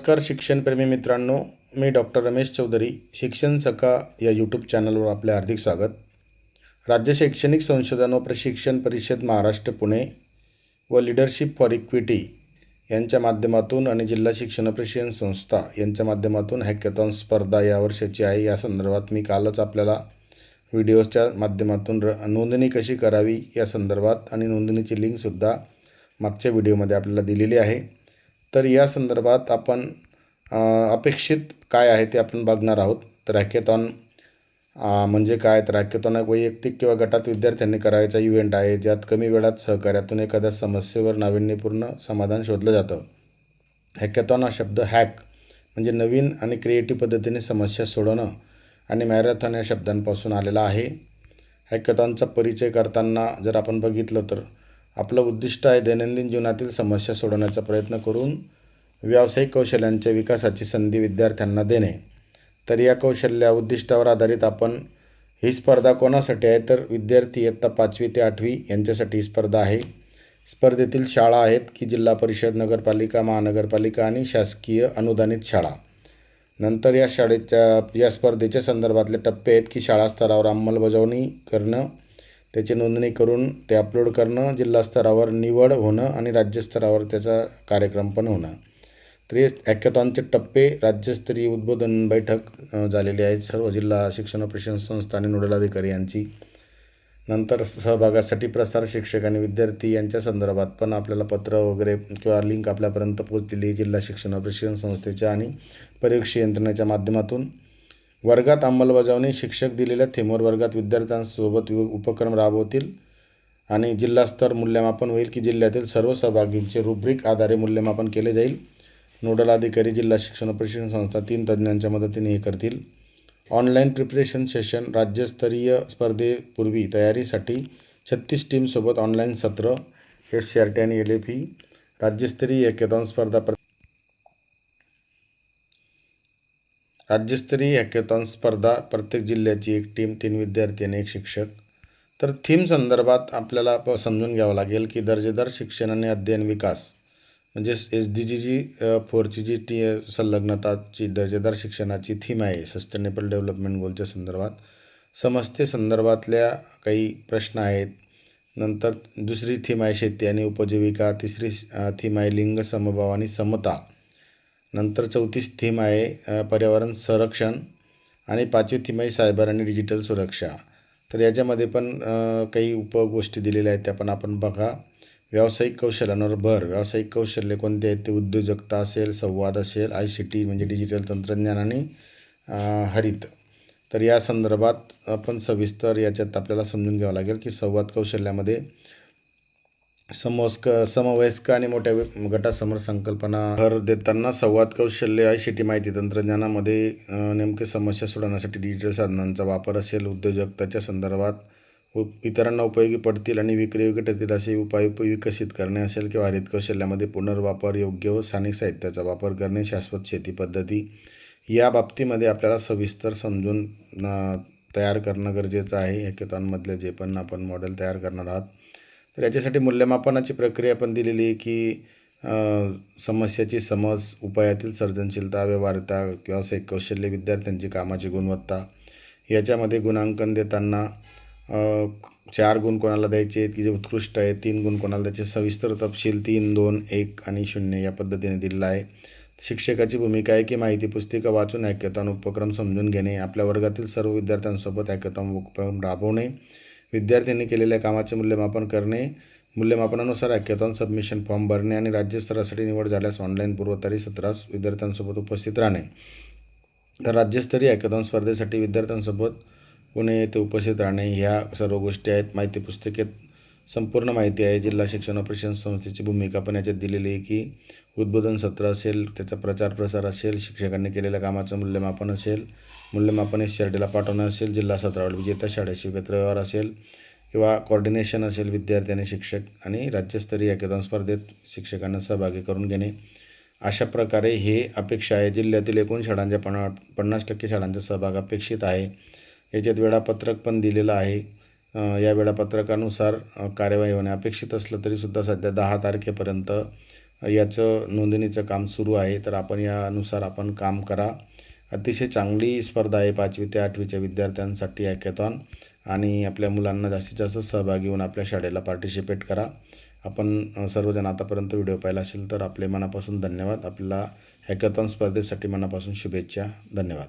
नमस्कार शिक्षणप्रेमी मित्रांनो, मी डॉक्टर रमेश चौधरी. शिक्षण सखा या यूट्यूब चॅनलवर आपले हार्दिक स्वागत. राज्य शैक्षणिक संशोधन व प्रशिक्षण परिषद महाराष्ट्र पुणे व लीडरशिप फॉर इक्विटी यांच्या माध्यमातून आणि जिल्हा शिक्षण प्रशिक्षण संस्था यांच्या माध्यमातून हॅकॅथॉन स्पर्धा या वर्षाची आहे. या संदर्भात मी कालच आपल्याला व्हिडिओच्या माध्यमातून नोंदणी कशी करावी या संदर्भात आणि नोंदणीची लिंकसुद्धा मागच्या व्हिडिओमध्ये आपल्याला दिलेली आहे. तर या संदर्भात आपण अपेक्षित काय आहे ते आपण बघणार आहोत. तर हॅकॅथॉन म्हणजे काय? तर हॅकॅथॉन एक वैयक्तिक किंवा गटात विद्यार्थ्यांनी करायचा इव्हेंट आहे, ज्यात कमी वेळात सहकार्यातून एखाद्या समस्येवर नाविन्यपूर्ण समाधान शोधलं जातं. हॅकॅथॉन हा शब्द हॅक म्हणजे नवीन आणि क्रिएटिव्ह पद्धतीने समस्या सोडवणं आणि मॅरेथॉन या शब्दांपासून आलेला आहे. हॅकॅथॉनचा परिचय करताना जर आपण बघितलं तर आपलं उद्दिष्ट आहे दैनंदिन जीवनातील समस्या सोडवण्याचा प्रयत्न करून व्यावसायिक कौशल्यांच्या विकासाची संधी विद्यार्थ्यांना देणे. तर या कौशल्य उद्दिष्टावर आधारित आपण ही स्पर्धा कोणासाठी आहे? तर विद्यार्थी इयत्ता 5वी ते 8वी यांच्यासाठी ही स्पर्धा आहे. स्पर्धेतील शाळा आहेत की जिल्हा परिषद, नगरपालिका, महानगरपालिका आणि शासकीय अनुदानित शाळा. नंतर या स्पर्धेच्या संदर्भातले टप्पे आहेत की शाळा स्तरावर अंमलबजावणी करणं, त्याची नोंदणी करून ते अपलोड करणं, जिल्हा स्तरावर निवड होणं आणि राज्यस्तरावर त्याचा कार्यक्रम पण होणं. तर हे हॅकॅथॉनचे टप्पे. राज्यस्तरीय उद्बोधन बैठक झालेली आहे सर्व जिल्हा शिक्षण प्रशिक्षण संस्था आणि नोडल अधिकारी यांची. नंतर सहभागासाठी प्रसार शिक्षक आणि विद्यार्थी यांच्या संदर्भात पण आपल्याला पत्र वगैरे किंवा लिंक आपल्यापर्यंत पोहोचलेली जिल्हा शिक्षण प्रशिक्षण संस्थेच्या आणि परीक्षा यंत्रणेच्या माध्यमातून. वर्गात अंमलबजावणी. शिक्षक दिलेल्या थीमवर वर्गात विद्यार्थ्यांसोबत उपक्रम राबवतील आणि जिल्हास्तर मूल्यमापन होईल की जिल्ह्यातील सर्व सहभागींचे रुब्रिक आधारे मूल्यमापन केले जाईल. नोडल अधिकारी जिल्हा शिक्षण प्रशिक्षण संस्था 3 तज्ज्ञांच्या मदतीने हे करतील. Online preparation session. राज्यस्तरीय स्पर्धेपूर्वी तयारीसाठी 36 टीमसोबत ऑनलाईन सत्र, SCRT आणि LFE. राज्यस्तरीय हॅकॅथॉन स्पर्धा प्रत्येक जिल्ह्याची एक टीम, 3 विद्यार्थी आणि 1 शिक्षक. तर थीम संदर्भात आपल्याला समजून घ्यावं लागेल की दर्जेदार शिक्षण आणि अध्ययन विकास म्हणजे SDG 4ची जी संलग्नताची दर्जेदार शिक्षणाची थीम आहे सस्टेनेबल डेव्हलपमेंट गोलच्या संदर्भात. समस्ये संदर्भातल्या काही प्रश्न आहेत. नंतर दुसरी थीम आहे शेती आणि उपजीविका. तिसरी थीम आहे लिंग समभाव आणि समता. नंतर 34 थीम आहे पर्यावरण संरक्षण आणि 5वी थीम आहे सायबर आणि डिजिटल सुरक्षा. तर याच्यामध्ये पण काही उपगोष्टी दिलेल्या आहेत त्या पण आपण बघा. व्यावसायिक कौशल्यांवर भर. व्यावसायिक कौशल्य कोणते आहेत? ते उद्योजकता असेल, संवाद असेल, ICT म्हणजे डिजिटल तंत्रज्ञान आणि हरित. तर या संदर्भात आपण सविस्तर याच्यात आपल्याला समजून घ्यावं लागेल की संवाद कौशल्यामध्ये समवयस्क आणि मोठ्या गटासमोर संकल्पना भर देताना संवाद कौशल्य, ICT माहिती तंत्रज्ञानामध्ये नेमके समस्या सोडवण्यासाठी डिजिटल साधनांचा वापर असेल, उद्योजकताच्या संदर्भात इतरांना उपयोगी पडतील आणि विक्रीयोग्य ठरतील असे उपाय विकसित करणे असेल किंवा हरित कौशल्यामध्ये पुनर्वापर योग्य व स्थानिक साहित्याचा वापर करणे, शाश्वत शेती पद्धती. या बाबतीमध्ये आपल्याला सविस्तर समजून तयार करणं गरजेचं आहे. हॅकॅथॉनमधले जे पण आपण मॉडेल तयार करणार आहात. तर याच्यासाठी मूल्यमापनाची प्रक्रिया पण दिलेली आहे की समस्याची समज, उपायातील सर्जनशीलता, व्यवहार्यता, व्यावसायिक कौशल्य, विद्यार्थ्यांची कामाची गुणवत्ता. याच्यामध्ये गुणांकन देताना 4 गुण कोणाला द्यायचे आहेत की जे उत्कृष्ट आहे, 3 गुण कोणाला द्यायचे. सविस्तर तपशील 3, 2, 1 आणि 0 या पद्धतीने दिलेला आहे. शिक्षकाची भूमिका आहे की माहिती पुस्तिका वाचून हॅकॅथॉन उपक्रम समजून घेणे, आपल्या वर्गातील सर्व विद्यार्थ्यांसोबत हॅकॅथॉन उपक्रम राबवणे, विद्यार्थ्यांनी केलेल्या कामाचे मूल्यमापन करणे, मूल्यमापनानुसार हॅकॅथॉन सबमिशन फॉर्म भरणे आणि राज्यस्तरासाठी निवड झाल्यास ऑनलाईन पूर्वतयारी सत्रास विद्यार्थ्यांसोबत उपस्थित राहणे. तर राज्यस्तरीय हॅकॅथॉन स्पर्धेसाठी विद्यार्थ्यांसोबत पुणे येथे उपस्थित राहणे ह्या सर्व गोष्टी आहेत. माहिती पुस्तिकेत संपूर्ण माहिती आहे. जिल्हा शिक्षण प्रशिक्षण संस्थेची भूमिका पण याच्यात दिलेली आहे की उद्बोधन सत्र असेल, त्याचा प्रचार प्रसार असेल, शिक्षकांनी केलेल्या कामाचं मूल्यमापन असेल, मूल्यमापन SCRTला पाठवणं असेल, जिल्हा स्तरावर विजेता शाळेशी पत्रव्यवहार असेल किंवा कोऑर्डिनेशन असेल, विद्यार्थी आणि शिक्षक आणि राज्यस्तरीय हॅकॅथॉन स्पर्धेत शिक्षकांना सहभागी करून घेणे. अशा प्रकारे हे अपेक्षा आहे. जिल्ह्यातील एकूण शाळांच्या 50% शाळांचा सहभाग अपेक्षित आहे. याच्यात वेळापत्रक पण दिलेलं आहे. या वेळापत्रकानुसार कार्यवाही होणे अपेक्षित असलं तरीसुद्धा सध्या 10 तारखेपर्यंत याचं नोंदणीचं काम सुरू आहे, तर आपण यानुसार आपण काम करा. अतिशय चांगली स्पर्धा आहे 5वी ते 8वीच्या विद्यार्थ्यांसाठी हॅकॅथॉन, आणि आपल्या मुलांना जास्तीत जास्त सहभागी होऊन आपल्या शाळेला पार्टिसिपेट करा. आपण सर्वजण आतापर्यंत व्हिडिओ पाहिला असेल तर आपले मनापासून धन्यवाद. आपल्याला हॅकॅथॉन स्पर्धेसाठी मनापासून शुभेच्छा. धन्यवाद.